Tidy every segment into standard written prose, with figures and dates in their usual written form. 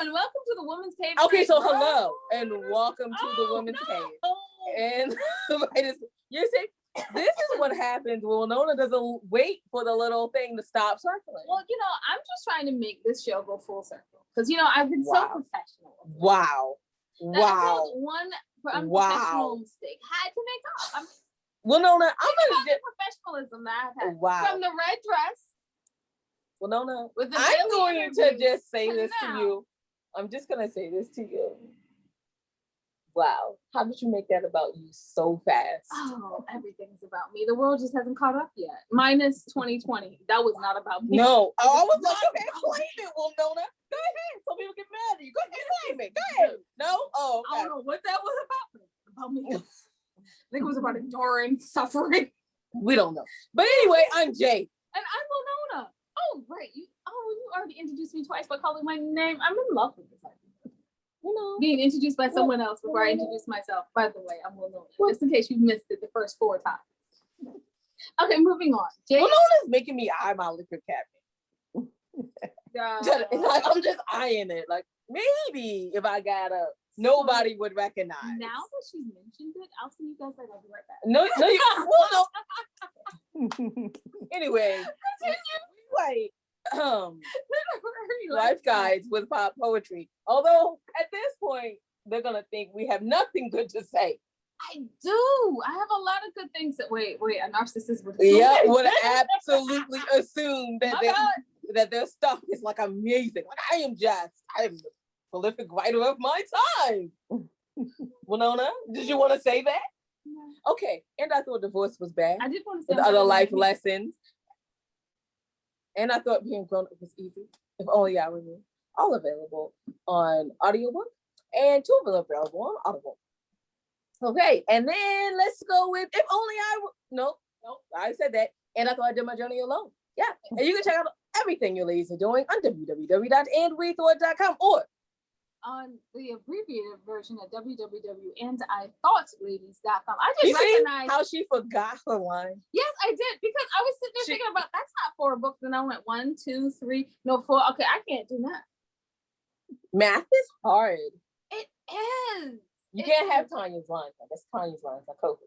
and welcome to the Women's Cave. Okay, so hello and welcome to the Women's Cave. And you're saying this is what happens when Winona doesn't wait for the little thing to stop circling. Well, I'm just trying to make this show go full circle because I've been so professional. Wow. One unprofessional mistake had to make up. Winona, I'm gonna get professionalism that I've had from the red dress. Winona, I'm going to just say this to you. I'm just gonna say this to you. Wow, how did you make that about you so fast? Oh, everything's about me. The world just hasn't caught up yet. Minus 2020. That was not about me. No, I was like, okay, claim it, Winona. Go ahead. Some people get mad at you. Go ahead, claim it. Go ahead. No? Oh, okay. I don't know what that was about me. I think it was about enduring suffering. We don't know. But anyway, I'm Jay. And I'm Winona. Oh, great. You already introduced me twice by calling my name. I'm in love with this idea. Being introduced by someone else before I introduce myself. By the way, I'm Winona. Just in case you missed it the first 4 times. Okay, moving on. Winona's making me eye my liquor cabinet. I'm just eyeing it. Like, maybe if I got up, nobody would recognize. Now that she's mentioned it, I'll see you guys later. I'll be right back. No, no. Anyway, wait. Life guides with pop poetry. Although at this point they're gonna think we have nothing good to say. I do. I have a lot of good things that wait, a narcissist would would absolutely assume that their stuff is like amazing. Like I am the prolific writer of my time. Winona, did you want to say that? No. Okay, and I thought divorce was bad. I did want to say with other life lessons. And I thought being grown up was easy. If only I were you. All available on audiobook and 2 of them available on Audible. Okay, and then let's go with if only I were. Nope, I said that. And I thought I did my journey alone. Yeah, and you can check out everything your ladies are doing on www.andwethought.com or on the abbreviated version at www.andithoughtsLadies.com. I just recognized how she forgot her line. Yes, I did, because I was sitting there thinking about that's not 4 books, and I went 1, 2, 3, no 4. Okay, I can't do that. Math is hard. It is. You can't have Tanya's line. That's Tanya's line. It's a co-host.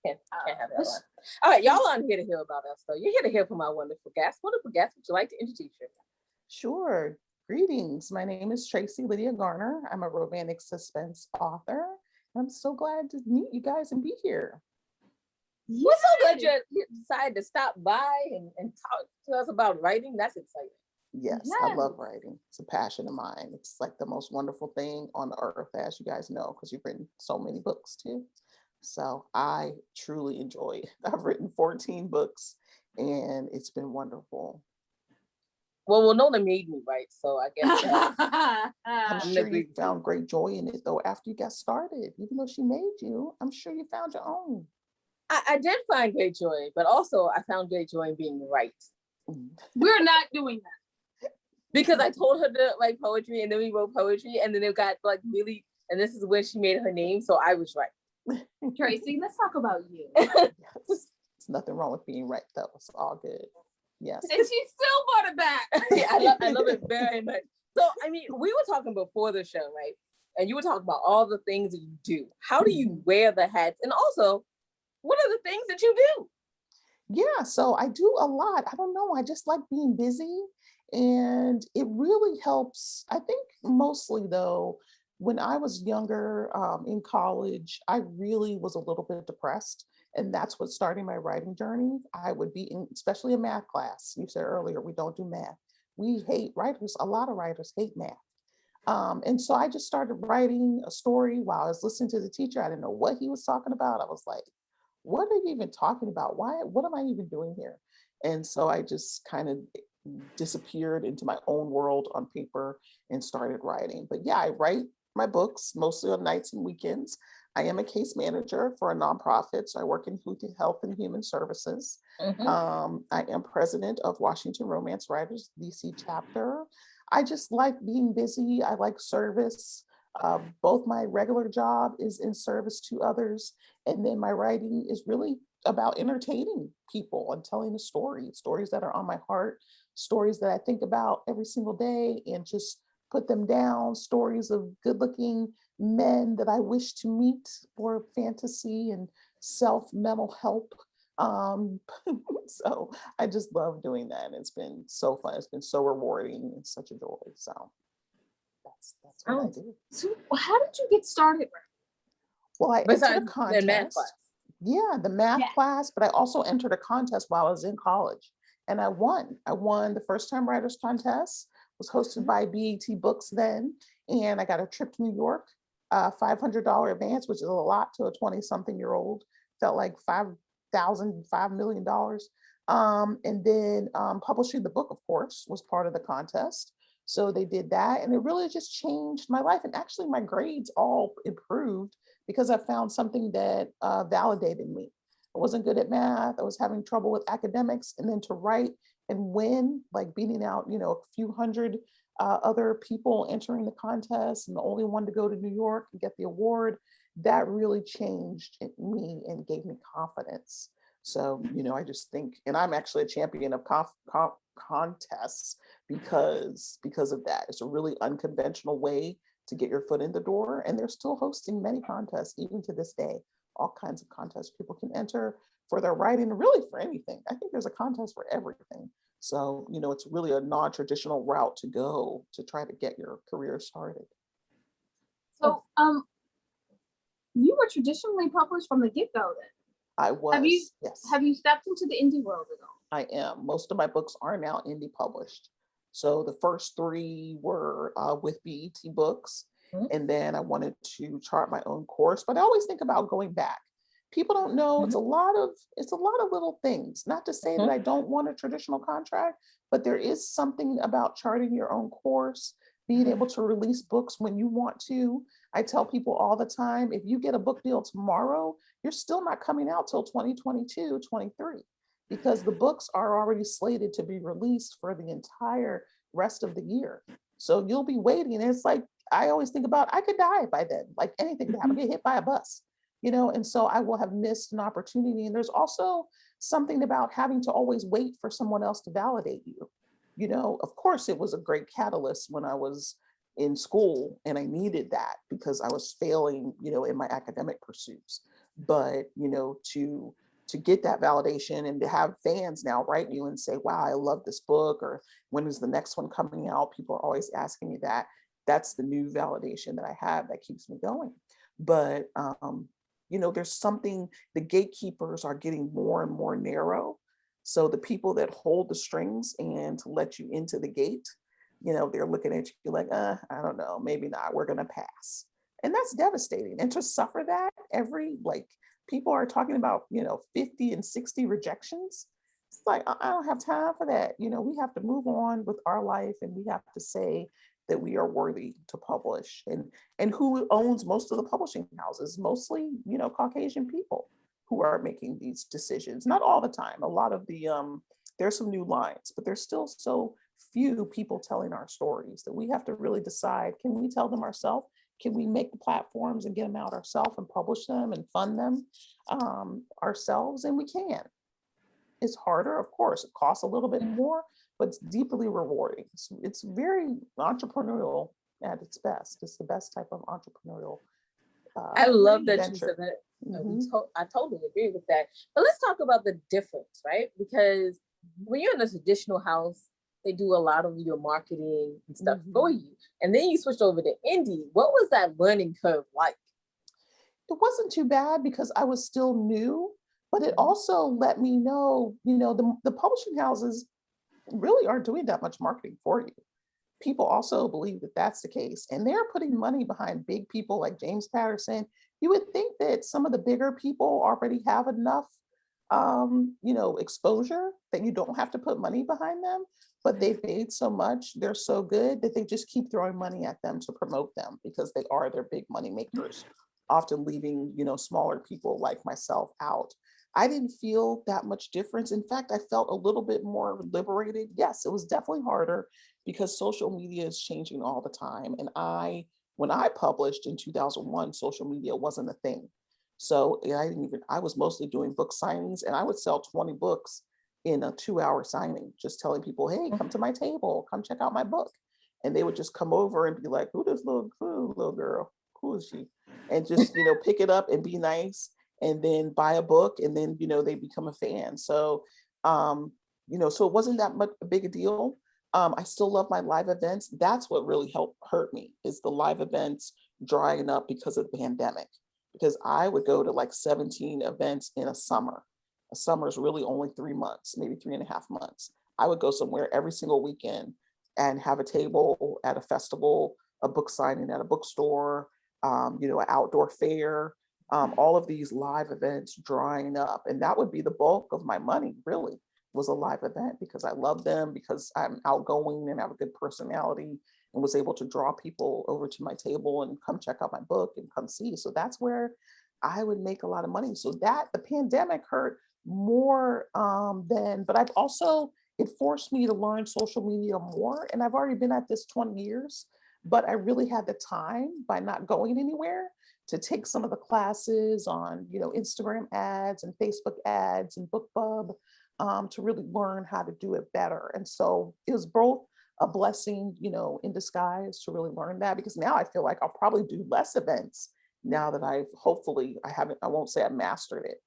Can't have that line. All right, y'all aren't here to hear about us, though. You're here to hear from our wonderful guests. Wonderful guests, would you like to introduce yourself? Sure. Greetings. My name is Tracee Lydia Garner. I'm a romantic suspense author. I'm so glad to meet you guys and be here. We're so glad you decided to stop by and talk to us about writing. That's exciting. Yes, I love writing. It's a passion of mine. It's like the most wonderful thing on earth, as you guys know, because you've written so many books too. So I truly enjoy it. I've written 14 books and it's been wonderful. Well, Winona made me write, so I guess I'm sure you found great joy in it, though, after you got started. Even though she made you, I'm sure you found your own. I did find great joy, but also I found great joy in being right. We're not doing that. Because I told her to write poetry, and then we wrote poetry, and then it got like really, and this is when she made her name, so I was right. Tracee, let's talk about you. Yes. There's nothing wrong with being right, though. It's all good. Yes. And she still brought it back. Yeah, I love it very much. So, I mean, we were talking before the show, right? And you were talking about all the things that you do. How do you wear the hats? And also, what are the things that you do? Yeah, so I do a lot. I don't know. I just like being busy. And it really helps. I think mostly, though, when I was younger in college, I really was a little bit depressed. And that's what started my writing journey. I would be in, especially in math class. You said earlier, we don't do math. We hate writers. A lot of writers hate math. And so I just started writing a story while I was listening to the teacher. I didn't know what he was talking about. I was like, what are you even talking about? What am I even doing here? And so I just kind of disappeared into my own world on paper and started writing. But yeah, I write my books mostly on nights and weekends. I am a case manager for a nonprofit, so I work in health and human services. Mm-hmm. I am president of Washington Romance Writers DC chapter. I just like being busy. I like service. Both my regular job is in service to others, and then my writing is really about entertaining people and telling a stories that are on my heart, stories that I think about every single day, and just put them down, stories of good-looking men that I wish to meet for fantasy and self-mental help. Um, so I just love doing that. And it's been so fun. It's been so rewarding and such a joy. So that's what I do. So how did you get started? Well, I entered Besides a the contest. math class. Yeah, the math Yeah. class, but I also entered a contest while I was in college, and I won. I won the first time writers contest, was hosted by BET Books then, and I got a trip to New York, $500 advance, which is a lot to a 20-something-year-old. Felt like $5 million. And then publishing the book, of course, was part of the contest. So they did that, and it really just changed my life. And actually, my grades all improved because I found something that validated me. I wasn't good at math. I was having trouble with academics, and then to write and win, like beating out, a few hundred other people entering the contest, and the only one to go to New York and get the award, that really changed me and gave me confidence. So, I just think, and I'm actually a champion of contests because of that. It's a really unconventional way to get your foot in the door, and they're still hosting many contests even to this day. All kinds of contests people can enter for their writing, really for anything. I think there's a contest for everything. So, it's really a non-traditional route to go to try to get your career started. So you were traditionally published from the get-go then. I was. Yes. Have you stepped into the indie world at all? I am. Most of my books are now indie published. So the first 3 were with BET Books. And then I wanted to chart my own course, but I always think about going back. People don't know it's a lot of little things. Not to say that I don't want a traditional contract, but there is something about charting your own course, being able to release books when you want to. I tell people all the time, if you get a book deal tomorrow, you're still not coming out till 2022, 23, because the books are already slated to be released for the entire rest of the year. So you'll be waiting. And it's like, I always think about, I could die by then, like anything could happen, get hit by a bus, and so I will have missed an opportunity. And there's also something about having to always wait for someone else to validate you. Of course, it was a great catalyst when I was in school, and I needed that because I was failing, in my academic pursuits. But, to get that validation and to have fans now write you and say, wow, I love this book, or when is the next one coming out? People are always asking me that. That's the new validation that I have that keeps me going. But, there's something, the gatekeepers are getting more and more narrow. So the people that hold the strings and to let you into the gate, they're looking at you like, I don't know, maybe not, we're going to pass. And that's devastating. And to suffer that people are talking about, 50 and 60 rejections. It's like, I don't have time for that. We have to move on with our life, and we have to say that we are worthy to publish. And who owns most of the publishing houses? Mostly, Caucasian people who are making these decisions. Not all the time. A lot of the, there's some new lines, but there's still so few people telling our stories that we have to really decide, can we tell them ourselves? Can we make the platforms and get them out ourselves and publish them and fund them ourselves? And we can. It's harder, of course. It costs a little bit more, but it's deeply rewarding. It's very entrepreneurial at its best. It's the best type of entrepreneurial I love that venture. you said that. I totally agree with that. But let's talk about the difference, right? Because when you're in a traditional house, they do a lot of your marketing and stuff for you. And then you switched over to indie. What was that learning curve like? It wasn't too bad because I was still new, but it also let me know, the publishing houses really aren't doing that much marketing for you. People also believe that that's the case, and they're putting money behind big people like James Patterson. You would think that some of the bigger people already have enough, exposure that you don't have to put money behind them, but they've made so much, they're so good that they just keep throwing money at them to promote them because they are their big money makers, often leaving, smaller people like myself out. I didn't feel that much difference. In fact, I felt a little bit more liberated. Yes, it was definitely harder because social media is changing all the time. And when I published in 2001, social media wasn't a thing. So I was mostly doing book signings, and I would sell 20 books in a 2-hour signing, just telling people, hey, come to my table, come check out my book. and they would just come over and be like, who little girl? Who is she? And just, pick it up and be nice, and then buy a book, and then, they become a fan. So, so it wasn't that much a big a deal. I still love my live events. That's what really hurt me, is the live events drying up because of the pandemic. Because I would go to like 17 events in a summer. A summer is really only 3 months, maybe 3.5 months. I would go somewhere every single weekend and have a table at a festival, a book signing at a bookstore, an outdoor fair, all of these live events drying up. And that would be the bulk of my money, really, was a live event, because I love them, because I'm outgoing and have a good personality, and was able to draw people over to my table and come check out my book and come see. So that's where I would make a lot of money. So that the pandemic hurt more but I've also, it forced me to learn social media more. And I've already been at this 20 years, but I really had the time, by not going anywhere, to take some of the classes on, Instagram ads and Facebook ads and BookBub, to really learn how to do it better. And so it was both a blessing, in disguise, to really learn that, because now I feel like I'll probably do less events now that I won't say I mastered it,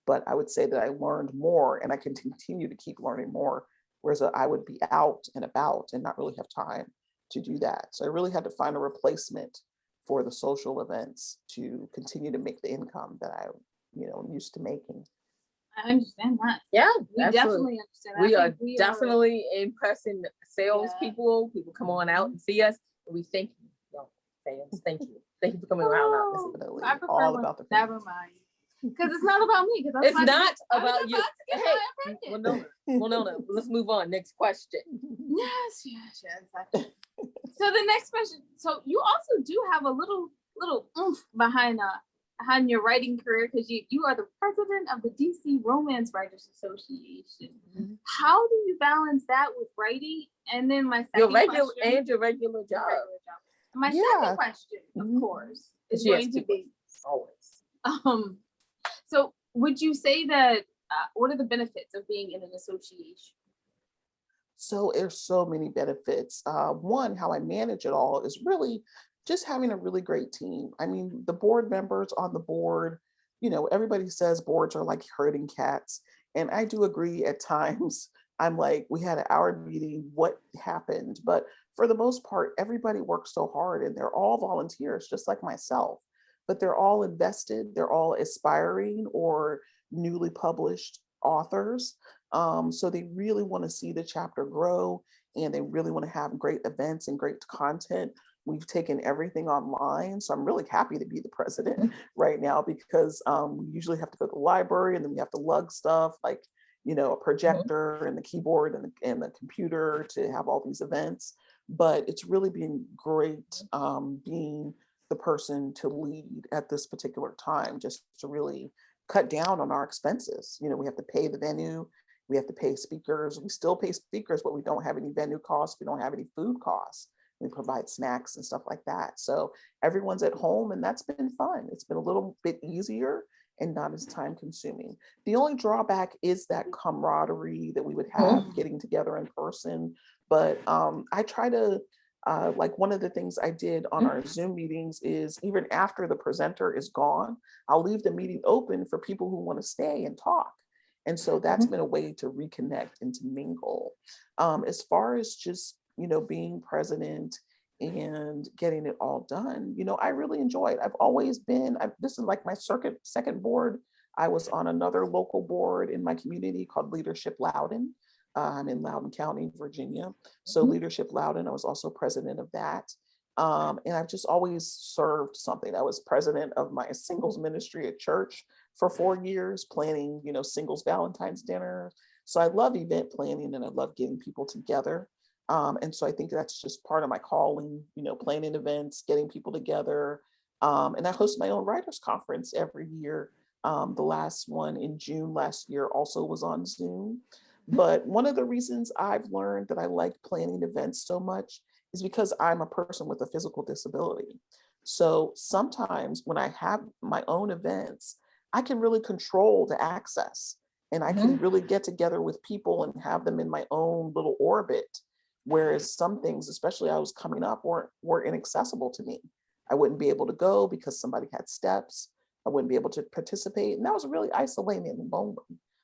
but I would say that I learned more, and I can continue to keep learning more. Whereas I would be out and about and not really have time to do that. So I really had to find a replacement for the social events to continue to make the income that I, used to making. I understand that. Yeah, We absolutely. definitely understand. We are definitely impressing sales people. People come on out and see us. And we thank you, fans. Thank you. Thank you for coming around. Definitely. I prefer All when, about the never mind. Because it's not about me. It's not about you. Hey, no. Let's move on. Next question. Yes. So the next question. So you also do have a little oomph behind your writing career, because you are the president of the DC Romance Writers Association. Mm-hmm. How do you balance that with writing? And then my second question, your regular job. My second question, of course, is going to be always. So would you say that what are the benefits of being in an association? So there's so many benefits. One, how I manage it all is really just having a really great team. I mean, the board members on the board, everybody says boards are like herding cats. And I do agree at times. I'm like, we had an hour meeting, what happened? But for the most part, everybody works so hard, and they're all volunteers, just like myself. But they're all invested, they're all aspiring or newly published authors. So they really want to see the chapter grow, and they really want to have great events and great content. We've taken everything online. So I'm really happy to be the president right now, because we usually have to go to the library, and then we have to lug stuff like, a projector and the keyboard and the computer to have all these events. But it's really been great being the person to lead at this particular time, just to really cut down on our expenses. We have to pay the venue, we have to pay speakers. We still pay speakers, but we don't have any venue costs. We don't have any food costs. We provide snacks and stuff like that. So everyone's at home, and that's been fun. It's been a little bit easier and not as time consuming. The only drawback is that camaraderie that we would have getting together in person. But I try to, like one of the things I did on our Zoom meetings is, even after the presenter is gone, I'll leave the meeting open for people who want to stay and talk. And so that's been a way to reconnect and to mingle. As far as just, being president and getting it all done, I really enjoy it. I've always been, this is like my second board. I was on another local board in my community called Leadership Loudoun. I'm in Loudoun County, Virginia. So Leadership Loudoun, I was also president of that. And I've just always served something. I was president of my singles ministry at church for 4 years, planning, singles Valentine's dinner. So I love event planning, and I love getting people together. And so I think that's just part of my calling, planning events, getting people together. And I host my own writers conference every year. The last one in June last year also was on Zoom. But one of the reasons I've learned that I like planning events so much is because I'm a person with a physical disability. So sometimes when I have my own events, I can really control the access, and I can really get together with people and have them in my own little orbit, Whereas some things, especially I was coming up, were inaccessible to me. I wouldn't be able to go because somebody had steps. I wouldn't be able to participate. And that was really isolating and lonely.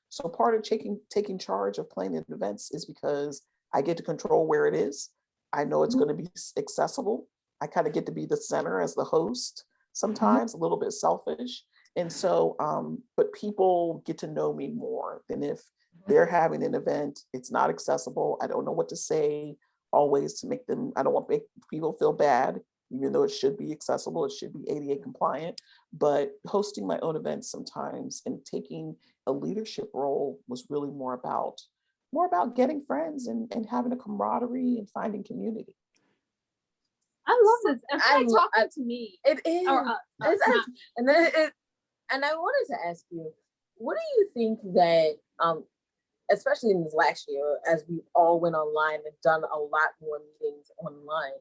So part of taking charge of planning events is because I get to control where it is. I know it's going to be accessible. I kind of get to be the center as the host, sometimes a little bit selfish. And so, but people get to know me more than if they're having an event, it's not accessible. I don't know what to say always to make them, I don't want to make people feel bad, even though it should be accessible, it should be ADA compliant. But hosting my own events sometimes and taking a leadership role was really more about getting friends and having a camaraderie and finding community. I love this. It's like talking to me. It is. Or us, and then and I wanted to ask you, what do you think that especially in this last year, as we all went online and done a lot more meetings online,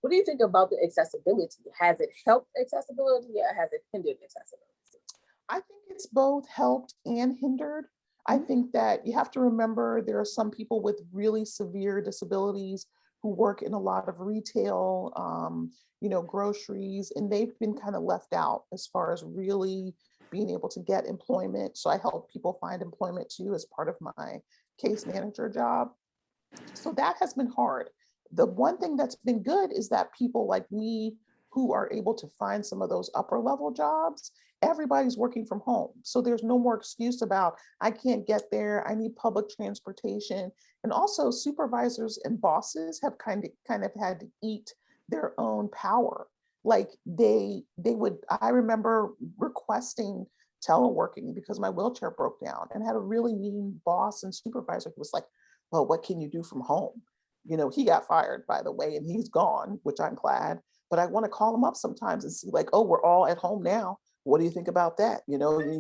what do you think about the accessibility? Has it helped accessibility or has it hindered accessibility? I think it's both helped and hindered. I think that you have to remember there are some people with really severe disabilities who work in a lot of retail, groceries, and they've been kind of left out as far as really being able to get employment. So I help people find employment too as part of my case manager job. So that has been hard. The one thing that's been good is that people like me who are able to find some of those upper level jobs, everybody's working from home. So there's no more excuse about, I can't get there, I need public transportation. And also supervisors and bosses have kind of had to eat their own power. Like they would, I remember requesting teleworking because my wheelchair broke down and had a really mean boss and supervisor who was like, well, what can you do from home? He got fired, by the way, and he's gone, which I'm glad. But I want to call him up sometimes and see like, oh, we're all at home now. What do you think about that? You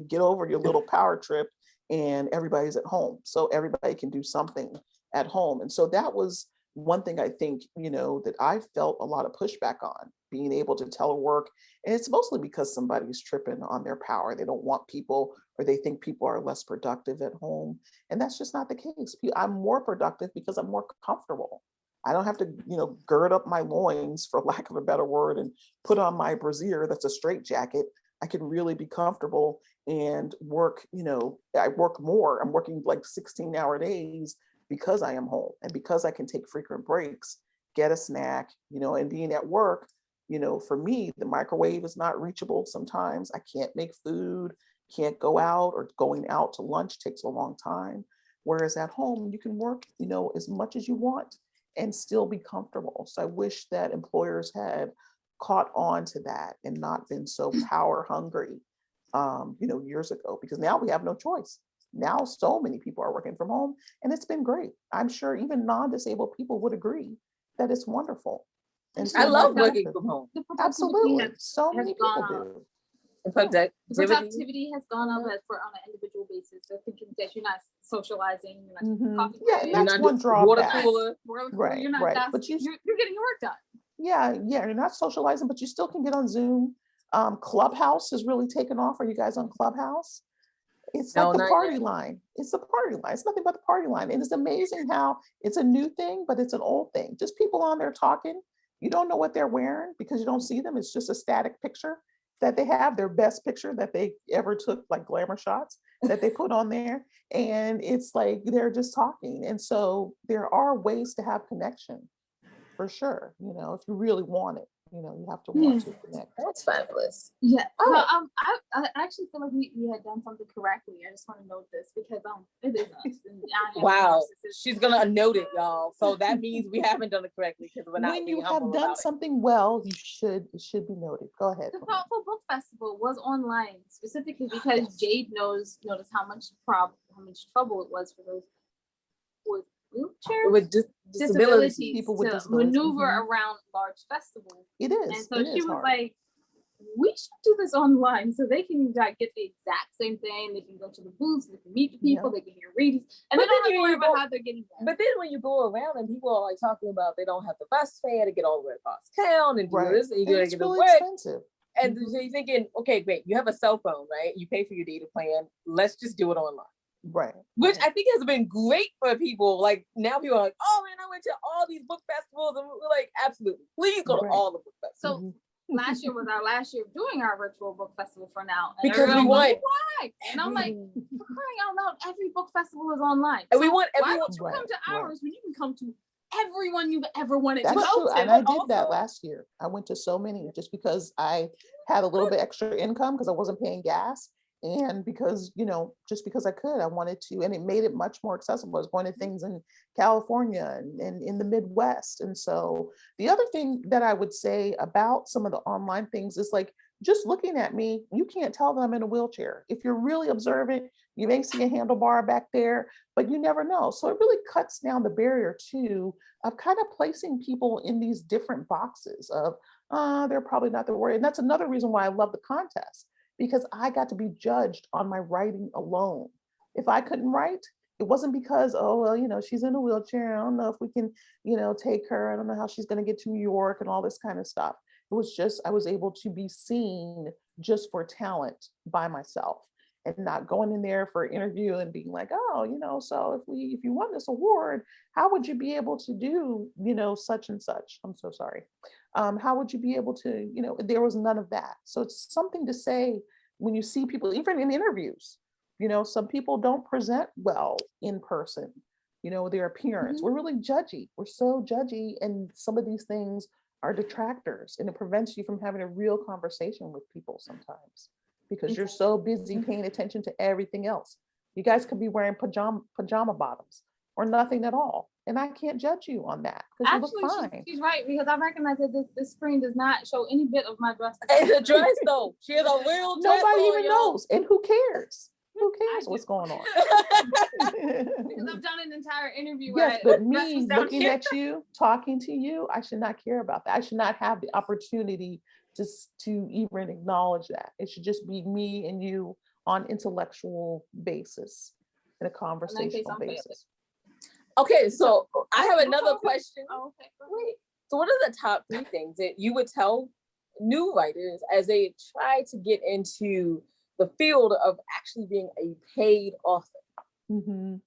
get over your little power trip and everybody's at home. So everybody can do something at home. And so that was one thing I think, that I felt a lot of pushback on, being able to telework. And it's mostly because somebody's tripping on their power. They don't want people, or they think people are less productive at home. And that's just not the case. I'm more productive because I'm more comfortable. I don't have to, gird up my loins, for lack of a better word, and put on my brassiere that's a straight jacket. I can really be comfortable and work, I work more. I'm working like 16-hour days because I am home and because I can take frequent breaks, get a snack, and being at work, for me, the microwave is not reachable sometimes. I can't make food, can't go out, or going out to lunch takes a long time. Whereas at home, you can work, as much as you want and still be comfortable. So I wish that employers had caught on to that and not been so power hungry, years ago, because now we have no choice. Now so many people are working from home and it's been great. I'm sure even non-disabled people would agree that it's wonderful. And I love working from home. Absolutely. So many people do. The productivity has gone up on an individual basis. So thinking that you're not socializing, you're not drinking coffee. Yeah, and that's one drawback. Water cooler. Right, you're not, right. But you're getting your work done. Yeah, you're not socializing, but you still can get on Zoom. Clubhouse has really taken off. Are you guys on Clubhouse? It's like the party line. It's the party line. It's nothing but the party line. And it's amazing how it's a new thing, but it's an old thing. Just people on there talking. You don't know what they're wearing because you don't see them. It's just a static picture that they have, their best picture that they ever took, like glamour shots that they put on there. And it's like they're just talking. And so there are ways to have connection, for sure. If you really want it, you have to want to connect. That's fabulous. Yeah. Oh. I actually feel like we had done something correctly. I just want to note this because it is us. Wow. She's gonna note it, y'all. So that means we haven't done it correctly because we're not. When you have done something well, it should be noted. Go ahead. The Thoughtful Book Festival was online specifically because Jade noticed how much trouble it was for those with wheelchairs, with disabilities, people with disabilities, maneuver around large festivals. It is. And so she was like, we should do this online so they can get the exact same thing. They can go to the booths, they can meet the people, they can hear readings, and they don't have to worry about how they're getting there. But then when you go around and people are like talking about they don't have the bus fare to get all the way across town and do this, and you're gonna get really expensive. And so you're thinking, okay, great, you have a cell phone, right? You pay for your data plan. Let's just do it online. Right. which I think has been great for people. Like now people are like, oh man, I went to all these book festivals, and we're like, absolutely, please go to Right. all the book festivals. So Mhm. last year was our last year of doing our virtual book festival for now. And Because we everyone was want like, why? And I'm like, for crying out loud, every book festival is online. And we So want why everyone- don't you Right, come to right. ours when you can come to everyone you've ever wanted to That's go true. to? And I but did that also- last year. I went to so many just because I had a little bit extra income because I wasn't paying gas. And because, just because I could, I wanted to, and it made it much more accessible. I was going to things in California and in the Midwest. And so the other thing that I would say about some of the online things is like, just looking at me, you can't tell that I'm in a wheelchair. If you're really observant, you may see a handlebar back there, but you never know. So it really cuts down the barrier too of kind of placing people in these different boxes of, they're probably not the word. And that's another reason why I love the contest, because I got to be judged on my writing alone. If I couldn't write, it wasn't because, oh, well, she's in a wheelchair. I don't know if we can, take her. I don't know how she's going to get to New York and all this kind of stuff. It was just, I was able to be seen just for talent by myself and not going in there for an interview and being like, oh, so if you won this award, how would you be able to do, such and such? I'm so sorry. How would you be able to, there was none of that. So it's something to say when you see people, even in interviews, some people don't present well in person, their appearance. Mhm. We're really judgy. We're so judgy. And some of these things are detractors, and it prevents you from having a real conversation with people sometimes because you're so busy paying attention to everything else. You guys could be wearing pajama bottoms or nothing at all. And I can't judge you on that because you Actually, look fine. she's right, because I recognize that this screen does not show any bit of my dress. It's a dress though. She has a real dress. Nobody on, even y'all. knows. And who cares? Who cares do. what's going on? Because I've done an entire interview. Yes, where but dress me was down looking here. at you, talking to you, I should not care about that. I should not have the opportunity to even acknowledge that. It should just be me and you on intellectual basis, in a conversational I'm fair. basis. Okay, so I have Oh, another okay. question. Oh, okay. Wait, so what are the top 3 things that you would tell new writers as they try to get into the field of actually being a paid author? Mhm.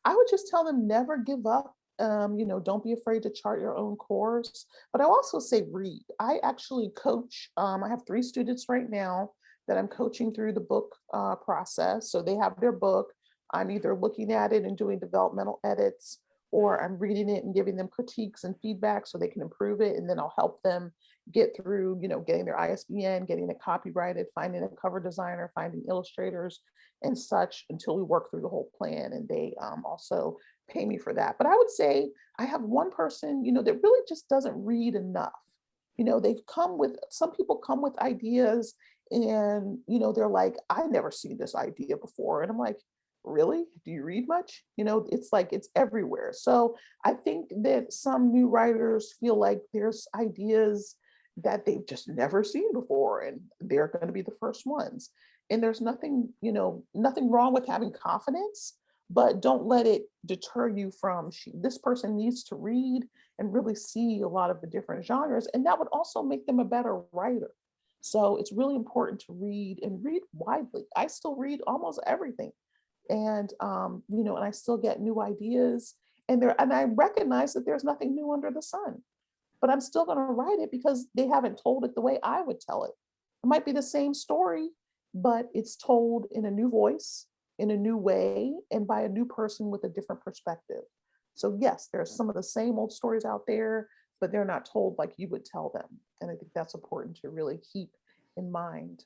I would just tell them never give up. Don't be afraid to chart your own course. But I also say read. I actually coach. I have 3 students right now that I'm coaching through the book process. So they have their book. I'm either looking at it and doing developmental edits, or I'm reading it and giving them critiques and feedback so they can improve it. And then I'll help them get through, getting their ISBN, getting it copyrighted, finding a cover designer, finding illustrators and such until we work through the whole plan. And they also pay me for that. But I would say I have one person, that really just doesn't read enough. Some people come with ideas and, they're like, I never seen this idea before. And I'm like, really? Do you read much? It's like it's everywhere. So I think that some new writers feel like there's ideas that they've just never seen before and they're going to be the first ones. And there's nothing wrong with having confidence, but don't let it deter you from this person needs to read and really see a lot of the different genres. And that would also make them a better writer. So it's really important to read and read widely. I still read almost everything. And and I still get new ideas. And I recognize that there's nothing new under the sun. But I'm still going to write it because they haven't told it the way I would tell it. It might be the same story, but it's told in a new voice, in a new way, and by a new person with a different perspective. So yes, there's some of the same old stories out there, but they're not told like you would tell them. And I think that's important to really keep in mind.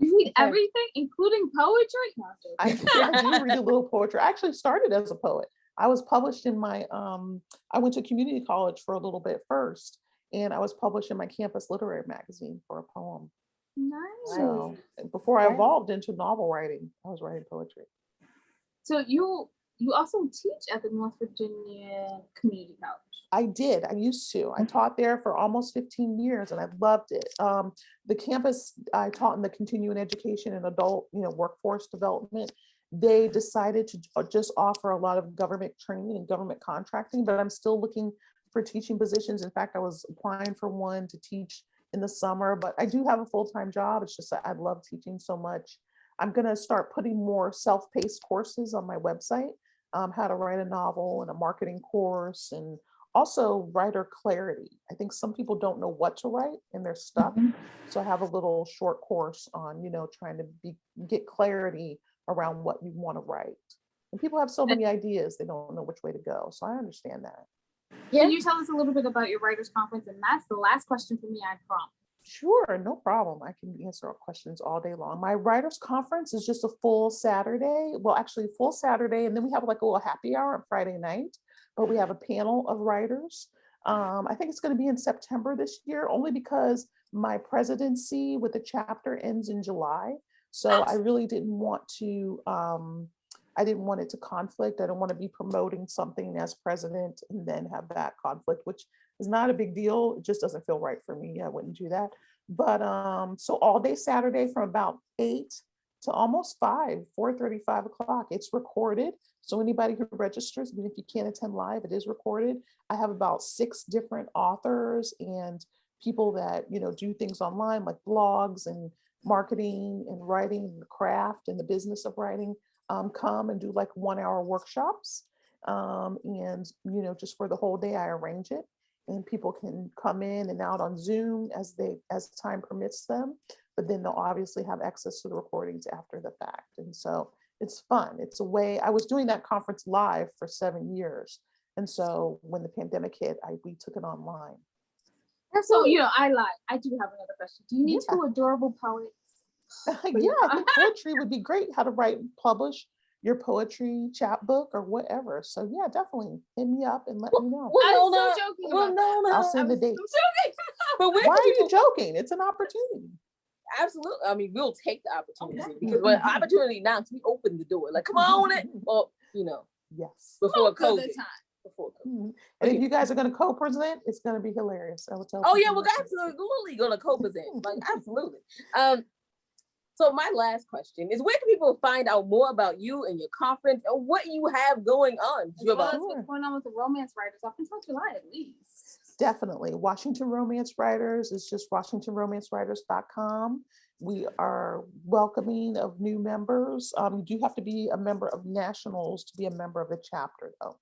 You read everything, including poetry? No, I do read a little poetry. I actually started as a poet. I was published in my, I went to community college for a little bit first, and I was published in my campus literary magazine for a poem. Nice. So before I evolved into novel writing, I was writing poetry. So you also teach at the North Virginia Community College. I did. I used to. I taught there for almost 15 years and I loved it. The campus, I taught in the continuing education and adult, workforce development. They decided to just offer a lot of government training and government contracting, but I'm still looking for teaching positions. In fact, I was applying for one to teach in the summer, but I do have a full-time job. It's just that I love teaching so much. I'm going to start putting more self-paced courses on my website, how to write a novel and a marketing course, and also writer clarity. I think some people don't know what to write and they're stuck. So I have a little short course on, trying to get clarity around what you want to write. And people have so many ideas, they don't know which way to go. So I understand that. Can you tell us a little bit about your writers conference? And that's the last question for me, I promise. Sure, no problem. I can answer questions all day long. My writers conference is just a full Saturday. Well, actually full Saturday. And then we have like a little happy hour on Friday night, but we have a panel of writers. I think it's going to be in September this year, only because my presidency with the chapter ends in July. So I really didn't want to, I didn't want it to conflict. I don't want to be promoting something as president and then have that conflict, which is not a big deal. It just doesn't feel right for me. I wouldn't do that. But so all day Saturday from about 8 to almost 5, 4:30, 5 o'clock. It's recorded. So anybody who registers, even if you can't attend live, it is recorded. I have about 6 different authors and people that, do things online like blogs and marketing and writing and the craft and the business of writing. Come and do like 1-hour workshops. And, just for the whole day, I arrange it and people can come in and out on Zoom as time permits them, but then they'll obviously have access to the recordings after the fact. And so it's fun. It's a way. I was doing that conference live for 7 years. And so when the pandemic hit, we took it online. So, I lied. I do have another question. Do you need 2 adorable poets? Yeah, I think poetry would be great. How to publish your poetry chapbook or whatever. So yeah, definitely hit me up and let me know. I'm so joking. I'll send the dates. But why are you joking? It's an opportunity. Absolutely. I mean, we'll take the opportunity because when opportunity knocks, we open the door. Like, come on it. Well, yes. Before COVID. And if you guys are going to co-present, it's going to be hilarious. I will tell. Oh yeah, we're absolutely going to co-present. Like, absolutely. So my last question is, where can people find out more about you and your conference and what you have going on? What's going on with the romance writers up until July at least. Definitely. Washington Romance Writers is just WashingtonRomanceWriters.com. We are welcoming of new members. You do have to be a member of Nationals to be a member of the chapter though.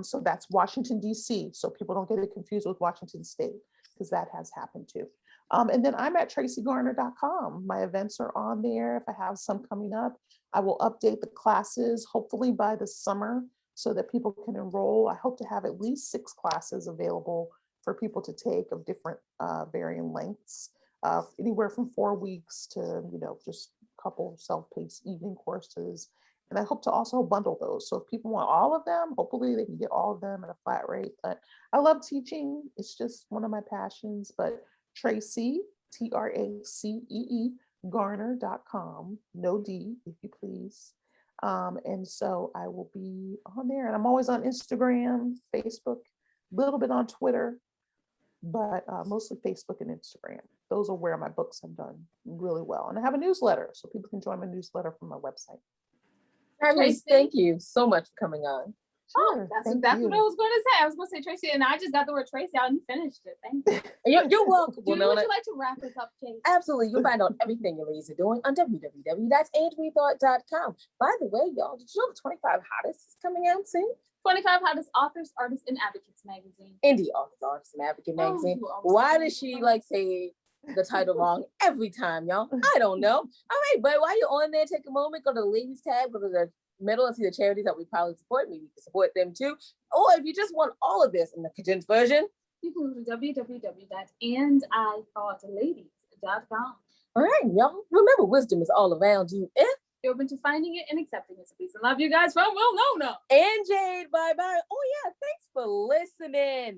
So that's Washington, DC. So people don't get it confused with Washington State, because that has happened too. And then I'm at TraceeGarner.com. My events are on there. If I have some coming up, I will update the classes, hopefully by the summer, so that people can enroll. I hope to have at least 6 classes available for people to take of different varying lengths, anywhere from 4 weeks to, just a couple self-paced evening courses. And I hope to also bundle those. So if people want all of them, hopefully they can get all of them at a flat rate. But I love teaching. It's just one of my passions. But Tracee, Tracee, Garner.com, no D, if you please. And so I will be on there. And I'm always on Instagram, Facebook, a little bit on Twitter, but mostly Facebook and Instagram. Those are where my books have done really well. And I have a newsletter, so people can join my newsletter from my website. Tracee, thank you so much for coming on. Sure, that's what I was going to say. I was going to say Tracee, and I just got the word Tracee out and you finished it. Thank you. You're welcome. Would you like to wrap this up, Chase? Absolutely. You'll find out everything your ladies are doing on www.angewethought.com. By the way, y'all, did you know the 25 hottest is coming out soon? 25 hottest authors, artists, and advocates magazine. Indie authors, artists, and advocate magazine. Why does she say the title wrong every time, y'all? I don't know. All right, but while you're on there, take a moment, go to the ladies tab, go to the middle and see the charities that we probably support. Maybe you can support them too. Or if you just want all of this in the condensed version, you can go to www.andithoughtLadies.com. All right, y'all. Remember, wisdom is all around you if you're open to finding it and accepting it. So peace and love, you guys, from Will Nona and Jade. Bye bye. Oh yeah, thanks for listening.